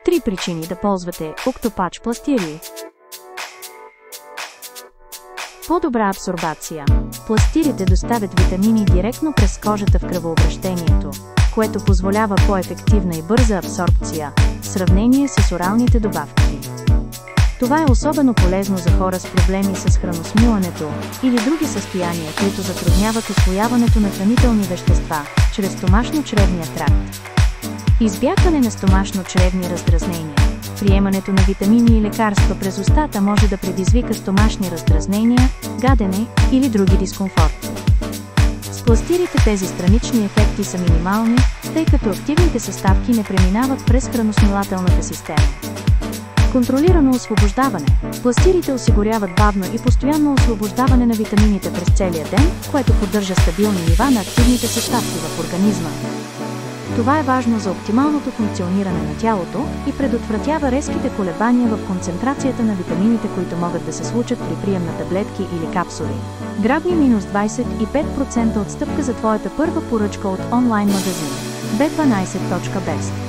3 причини да ползвате Octopatch пластири. По-добра абсорбация. Пластирите доставят витамини директно през кожата в кръвообращението, което позволява по-ефективна и бърза абсорбция в сравнение с оралните добавки. Това е особено полезно за хора с проблеми с храносмилането или други състояния, които затрудняват усвояването на хранителни вещества чрез стомашно-чревния тракт. Избягване на стомашно-чревни раздразнения. Приемането на витамини и лекарства през устата може да предизвика стомашни раздразнения, гадене или други дискомфорти. С пластирите тези странични ефекти са минимални, тъй като активните съставки не преминават през храносмилателната система. Контролирано освобождаване. Пластирите осигуряват бавно и постоянно освобождаване на витамините през целия ден, което поддържа стабилни нива на активните съставки в организма. Това е важно за оптималното функциониране на тялото и предотвратява резките колебания в концентрацията на витамините, които могат да се случат при прием на таблетки или капсули. Грабни минус 25% отстъпка за твоята първа поръчка от онлайн магазин B12.best.